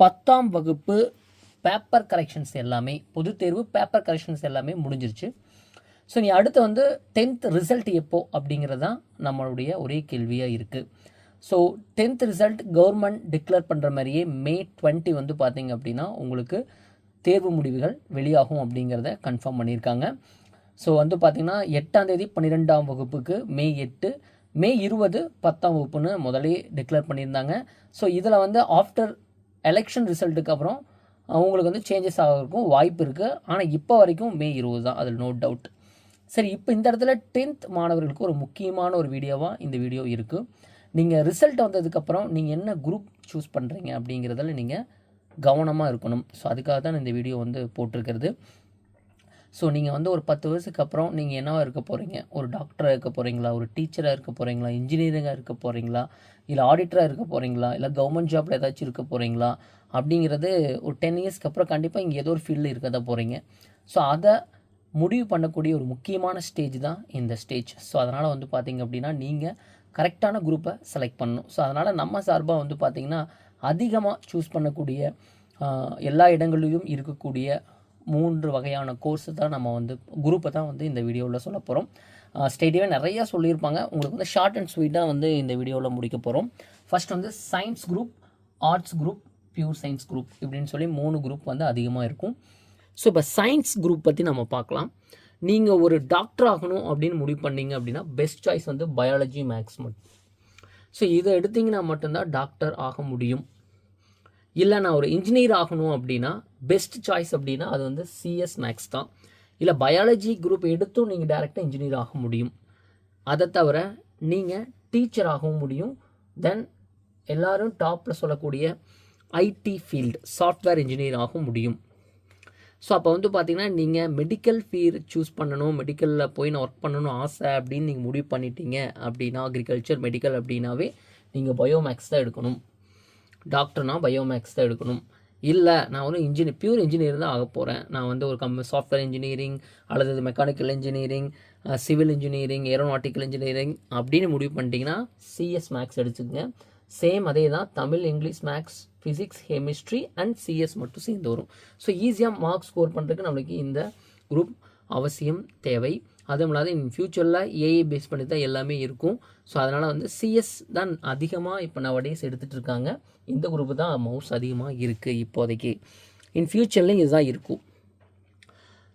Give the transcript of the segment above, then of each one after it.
10ஆம் வகுப்பு paper corrections எல்லாமே பொதுத் தேர்வு பேப்பர் கரெக்ஷன்ஸ் எல்லாமே முடிஞ்சிருச்சு. ஸோ நீ அடுத்து வந்து 10th ரிசல்ட் எப்போ அப்படிங்கிறது தான் நம்மளுடைய ஒரே கேள்வியாக இருக்குது. So 10th result government declare பண்ணுற மாதிரியே May 20 வந்து பார்த்திங்க அப்படின்னா உங்களுக்கு தேர்வு முடிவுகள் வெளியாகும் அப்படிங்கிறத கன்ஃபார்ம் பண்ணியிருக்காங்க. ஸோ வந்து பார்த்திங்கன்னா 8ஆம் தேதி 12ஆம் வகுப்புக்கு May 8, May 20 10ஆம் வகுப்புன்னு முதலே டிக்ளேர் பண்ணியிருந்தாங்க. ஸோ இதில் வந்து ஆஃப்டர் எலெக்ஷன் ரிசல்ட்டுக்கு அப்புறம் அவங்களுக்கு வந்து சேஞ்சஸ் ஆகிறதுக்கும் வாய்ப்பு இருக்குது. ஆனால் இப்போ வரைக்கும் May 20 தான், அதில் நோ டவுட். சரி, இப்போ இந்த இடத்துல 10th மாணவர்களுக்கு ஒரு முக்கியமான ஒரு வீடியோவாக இந்த வீடியோ இருக்குது. நீங்கள் ரிசல்ட் வந்ததுக்கப்புறம் நீங்கள் என்ன குரூப் சூஸ் பண்ணுறீங்க அப்படிங்கிறதில் நீங்கள் கவனமாக இருக்கணும். ஸோ அதுக்காக தான் இந்த வீடியோ வந்து போட்டிருக்கிறது. ஸோ நீங்கள் வந்து ஒரு 10 வருஷத்துக்கு அப்புறம் நீங்கள் என்னவாக இருக்க போகிறீங்க? ஒரு டாக்டராக இருக்க போகிறீங்களா, ஒரு டீச்சராக இருக்க போகிறீங்களா, இன்ஜினியரிங்காக இருக்க போகிறீங்களா, இல்லை ஆடிட்டராக இருக்க போகிறீங்களா, இல்லை கவர்மெண்ட் ஜாப்பில் ஏதாச்சும் இருக்க போகிறீங்களா அப்படிங்கிறது ஒரு 10 இயர்ஸ்க்கு அப்புறம் கண்டிப்பாக இங்கே ஏதோ ஒரு ஃபீல்டில் இருக்க தான் போகிறீங்க. ஸோ அதை முடிவு பண்ணக்கூடிய ஒரு முக்கியமான ஸ்டேஜ் தான் இந்த ஸ்டேஜ். ஸோ அதனால் வந்து பார்த்திங்க அப்படின்னா நீங்கள் கரெக்டான குரூப்பை செலக்ட் பண்ணணும். ஸோ அதனால் நம்ம சார்பாக வந்து பார்த்திங்கன்னா அதிகமாக சூஸ் பண்ணக்கூடிய எல்லா இடங்களிலும் இருக்கக்கூடிய 3 வகையான கோர்ஸு தான் நம்ம வந்து குரூப்பை தான் வந்து இந்த வீடியோவில் சொல்ல போகிறோம். ஸ்டேடியவே நிறையா சொல்லியிருப்பாங்க. உங்களுக்கு வந்து ஷார்ட் அண்ட் ஸ்வீட்டாக வந்து இந்த வீடியோவில் முடிக்க போகிறோம். ஃபர்ஸ்ட் வந்து science group, arts group, pure science group இப்படின்னு சொல்லி 3 குரூப் வந்து அதிகமாக இருக்கும். ஸோ இப்போ சயின்ஸ் குரூப் பற்றி நம்ம பார்க்கலாம். நீங்கள் ஒரு டாக்டர் ஆகணும் அப்படின்னு முடிவு பண்ணிங்க அப்படின்னா பெஸ்ட் சாய்ஸ் வந்து பயாலஜி, மேக்ஸ் மட்டும். ஸோ இதை எடுத்திங்கன்னா மட்டும்தான் டாக்டர் ஆக முடியும். இல்லை நான் ஒரு இன்ஜினியர் ஆகணும் அப்படின்னா பெஸ்ட் சாய்ஸ் அப்படின்னா அது வந்து சிஎஸ் மேக்ஸ் தான். இல்லை பயாலஜி குரூப் எடுத்தும் நீங்கள் டைரெக்டாக இன்ஜினியர் ஆக முடியும். அதை தவிர நீங்கள் டீச்சர் ஆகவும் முடியும். தென் எல்லோரும் டாப்பில் சொல்லக்கூடிய ஐடி ஃபீல்டு சாஃப்ட்வேர் இன்ஜினியர் ஆக முடியும். ஸோ அப்போ வந்து பார்த்திங்கன்னா நீங்கள் மெடிக்கல் ஃபீல்டு சூஸ் பண்ணணும், மெடிக்கலில் போய் நான் ஒர்க் பண்ணணும் ஆசை அப்படின்னு நீங்கள் முடிவு பண்ணிட்டீங்க அப்படின்னா அக்ரிகல்ச்சர் மெடிக்கல் அப்படின்னாவே நீங்கள் பயோமேக்ஸ் தான் எடுக்கணும். டாக்டர்னா பயோமேக்ஸ் தான் எடுக்கணும். இல்லை நான் வந்து பியூர் இன்ஜினியர் தான் ஆக போகிறேன், நான் வந்து ஒரு சாஃப்ட்வேர் இன்ஜினியரிங் அல்லது mechanical engineering, civil engineering, aeronautical engineering அப்படின்னு முடிவு பண்ணிட்டீங்கன்னா சிஎஸ் மேக்ஸ் எடுத்துக்கங்க. சேம் அதே தான் Tamil, English, maths, physics, chemistry and CS மட்டும் சேர்ந்து வரும். ஸோ ஈஸியாக மார்க்ஸ் ஸ்கோர் பண்ணுறதுக்கு நம்மளுக்கு இந்த குரூப் அவசியம் தேவை. அதுவும் இல்லாத இன் ஃபியூச்சரில் ஏஐ பேஸ் பண்ணி தான் எல்லாமே இருக்கும். ஸோ அதனால் வந்து சிஎஸ் தான் அதிகமாக இப்போ நவடேஸ் எடுத்துகிட்டு இருக்காங்க. இந்த குரூப்பு தான் மவுஸ் அதிகமாக இருக்குது இப்போதைக்கு. இன் ஃபியூச்சர்லேயும் இதுதான் இருக்கும்.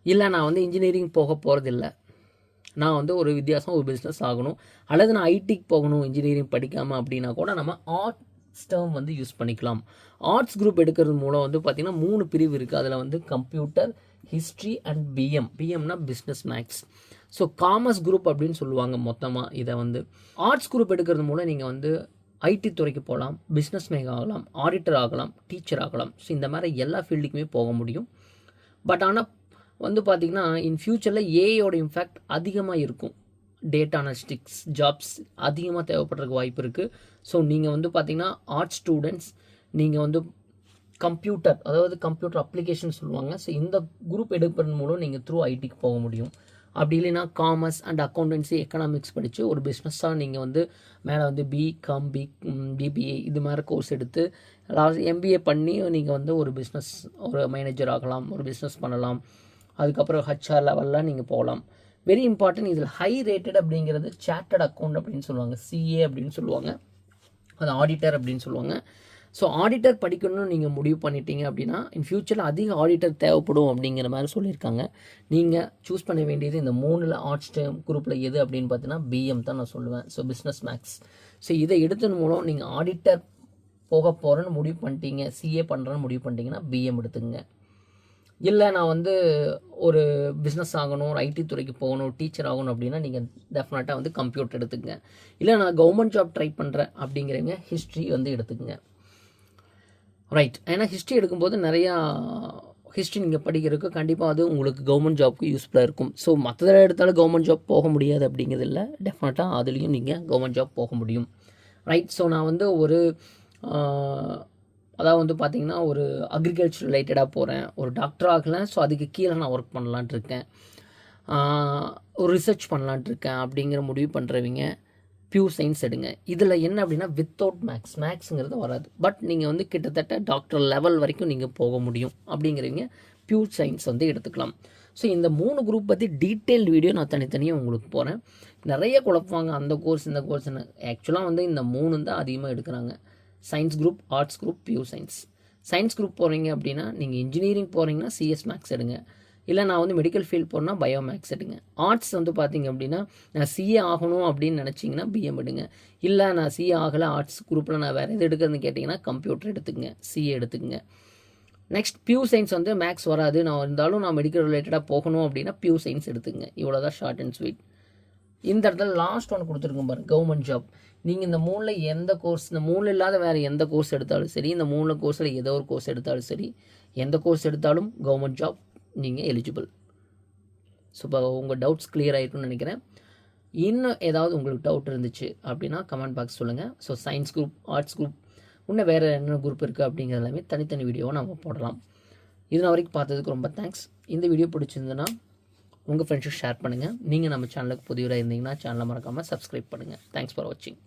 இல்லை நான் வந்து இன்ஜினியரிங் போக போகிறதில்ல, நான் வந்து ஒரு வித்தியாசம் ஒரு பிஸ்னஸ் ஆகணும், அல்லது நான் ஐடிக்கு போகணும் இன்ஜினியரிங் படிக்காமல் அப்படின்னா கூட நம்ம ஆர்ட்ஸ் டேர்ம் வந்து யூஸ் பண்ணிக்கலாம். ஆர்ட்ஸ் குரூப் எடுக்கிறது மூலம் வந்து பார்த்திங்கன்னா 3 பிரிவு இருக்குது. அதில் வந்து கம்ப்யூட்டர், ஹிஸ்ட்ரி அண்ட் பிஎம்னா business maths. So commerce group அப்படின்னு சொல்லுவாங்க மொத்தமாக இதை. வந்து ஆர்ட்ஸ் குரூப் எடுக்கிறது மூலம் நீங்கள் வந்து ஐடி துறைக்கு போகலாம், பிஸ்னஸ் மேக் ஆகலாம், ஆடிட்டர் ஆகலாம், டீச்சர் ஆகலாம். ஸோ இந்த மாதிரி எல்லா ஃபீல்டுக்குமே போக முடியும். பட் ஆனால் வந்து பார்த்திங்கன்னா இன் ஃபியூச்சரில் ஏஐயோட இம்பேக்ட் அதிகமாக இருக்கும். டேட்டா அனலிஸ்டிக்ஸ் ஜாப்ஸ் அதிகமாக தேவைப்படுறதுக்கு வாய்ப்பு இருக்குது. ஸோ நீங்கள் வந்து பார்த்திங்கன்னா ஆர்ட்ஸ் ஸ்டூடெண்ட்ஸ் நீங்கள் வந்து கம்ப்யூட்டர், அதாவது கம்ப்யூட்டர் அப்ளிகேஷன் சொல்லுவாங்க. ஸோ இந்த குரூப் எடுப்பதன் மூலம் நீங்கள் த்ரூ ஐடிக்கு போக முடியும். அப்படி இல்லைன்னா காமர்ஸ் அண்ட் அக்கௌண்டன்சி, எக்கனாமிக்ஸ் படித்து ஒரு பிஸ்னஸாக நீங்கள் வந்து மேலே வந்து பிகாம், பிபிஏ இது மாதிரி கோர்ஸ் எடுத்து எம்பிஏ பண்ணி நீங்கள் வந்து ஒரு பிஸ்னஸ், ஒரு மேனேஜர் ஆகலாம், ஒரு பிஸ்னஸ் பண்ணலாம். அதுக்கப்புறம் ஹச்ஆர் லெவலில் நீங்கள் போகலாம். வெரி இம்பார்ட்டன்ட், இதில் ஹை ரேட்டட் அப்படிங்கிறது சார்ட்டர்ட் அக்கௌண்ட் அப்படின்னு சொல்லுவாங்க, சிஏ அப்படின்னு சொல்லுவாங்க, அது ஆடிட்டர் அப்படின்னு சொல்லுவாங்க. ஸோ ஆடிட்டர் படிக்கணும்னு நீங்கள் முடிவு பண்ணிட்டீங்க அப்படின்னா இன் ஃபியூச்சரில் அதிக ஆடிட்டர் தேவைப்படும் அப்படிங்கிற மாதிரி சொல்லியிருக்காங்க. நீங்கள் சூஸ் பண்ண வேண்டியது இந்த 3ல் ஆர்ட்ஸ் டேர்ம் குரூப்பில் எது அப்படின்னு பார்த்தீங்கன்னா பிஎம் தான் நான் சொல்லுவேன். So business maths. ஸோ இதை எடுத்தது மூலம் நீங்கள் ஆடிட்டர் போக போகிறேன்னு முடிவு பண்ணிட்டீங்க, சிஏ பண்ணுறேன்னு முடிவு பண்ணிட்டீங்கன்னா பிஎம் எடுத்துங்க. இல்லை நான் வந்து ஒரு பிஸ்னஸ் ஆகணும், ஒரு ஐடி துறைக்கு போகணும், டீச்சர் ஆகணும் அப்படின்னா நீங்கள் டெஃபினட்டாக வந்து கம்ப்யூட்டர் எடுத்துக்கங்க. இல்லை நான் கவர்மெண்ட் ஜாப் ட்ரை பண்ணுறேன் அப்படிங்கிறவங்க ஹிஸ்ட்ரி வந்து எடுத்துக்கங்க. ரைட், ஏன்னா ஹிஸ்ட்ரி எடுக்கும்போது நிறையா ஹிஸ்ட்ரி நீங்கள் படிக்கிறதுக்கு கண்டிப்பாக அது உங்களுக்கு கவர்மெண்ட் ஜாப்க்கு யூஸ்ஃபுல்லாக இருக்கும். ஸோ மற்றதில் எடுத்தாலும் கவர்மெண்ட் ஜாப் போக முடியாது அப்படிங்கிறது இல்லை, டெஃபினட்டாக அதுலேயும் நீங்கள் கவர்மெண்ட் ஜாப் போக முடியும். ரைட், ஸோ நான் வந்து ஒரு அதாவது வந்து பார்த்திங்கன்னா ஒரு அக்ரிகல்ச்சர் ரிலேட்டடாக போகிறேன், ஒரு டாக்டர் ஆகலை, ஸோ அதுக்கு கீழே நான் ஒர்க் பண்ணலான்ட்டு இருக்கேன், ஒரு ரிசர்ச் பண்ணலான்ட்டு இருக்கேன் அப்படிங்கிற முடிவு பண்ணுறவங்க பியூர் சயின்ஸ் எடுங்க. இதில் என்ன அப்படின்னா வித்தவுட் மேக்ஸுங்கிறது வராது. பட் நீங்கள் வந்து கிட்டத்தட்ட டாக்டர் லெவல் வரைக்கும் நீங்கள் போக முடியும் அப்படிங்கிறவங்க பியூர் சயின்ஸ் வந்து எடுத்துக்கலாம். ஸோ இந்த 3 குரூப் பற்றி டீட்டெயில் வீடியோ நான் தனித்தனியாக உங்களுக்கு போகிறேன். நிறைய குழப்பாங்க அந்த கோர்ஸ் இந்த கோர்ஸ்னு. ஆக்சுவலாக வந்து இந்த 3 தான் அதிகமாக எடுக்கிறாங்க. Science group, arts group, pure science. Science group போகிறீங்க அப்படின்னா நீங்கள் இன்ஜினியரிங் போகிறீங்கன்னா சிஎஸ் மேக்ஸ் எடுங்க. இல்லை நான் வந்து மெடிக்கல் ஃபீல்ட் போகிறேன்னா பயோ மேக்ஸ் எடுங்க. ஆர்ட்ஸ் வந்து பார்த்தீங்க அப்படின்னா நான் சிஏ ஆகணும் அப்படின்னு நினச்சிங்கன்னா பிஎம் எடுங்க. இல்லை நான் சிஏ ஆகலை ஆர்ட்ஸ் குரூப்பில் நான் வேறு எது எடுக்கிறதுன்னு கேட்டிங்கன்னா கம்ப்யூட்டர் எடுத்துக்கங்க, சிஏ எடுத்துக்கங்க. நெக்ஸ்ட் பியூர் சயின்ஸ் வந்து மேக்ஸ் வராது, நான் இருந்தாலும் நான் மெடிக்கல் ரிலேட்டடாக போகணும் அப்படின்னா பியூர் சயின்ஸ் எடுத்துக்கங்க. இவ்வளோ தான் ஷார்ட் அண்ட் ஸ்வீட். இந்த இடத்துல லாஸ்ட் ஒன்று கொடுத்துருக்கோம் பாருங்க, கவர்மெண்ட் ஜாப். நீங்கள் இந்த 3ல் எந்த கோர்ஸ், இந்த 3 இல்லாத வேறு எந்த கோர்ஸ் எடுத்தாலும் சரி, இந்த 3 கோர்ஸில் ஏதோ ஒரு கோர்ஸ் எடுத்தாலும் சரி, எந்த கோர்ஸ் எடுத்தாலும் கவர்மெண்ட் ஜாப் நீங்கள் எலிஜிபிள். ஸோ இப்போ உங்கள் டவுட்ஸ் கிளியர் ஆகிருக்குன்னு நினைக்கிறேன். இன்னும் ஏதாவது உங்களுக்கு டவுட் இருந்துச்சு அப்படின்னா கமெண்ட் பாக்ஸ் சொல்லுங்கள். So science group, arts group, இன்னும் வேறு என்ன குரூப் இருக்குது அப்படிங்கிறது எல்லாமே தனித்தனி வீடியோவை நம்ம போடலாம். இது வரைக்கும் பார்த்ததுக்கு ரொம்ப தேங்க்ஸ். இந்த வீடியோ பிடிச்சிருந்ததுன்னா உங்கள் ஃப்ரெண்ட்ஸுக்கு ஷேர் பண்ணுங்கள். நீங்கள் நம்ம சேனலுக்கு புதியவராக இருந்தீங்கன்னா சேனலை மறக்காமல் சப்ஸ்கிரைப் பண்ணுங்கள். தேங்க்ஸ் ஃபார் வாட்சிங்.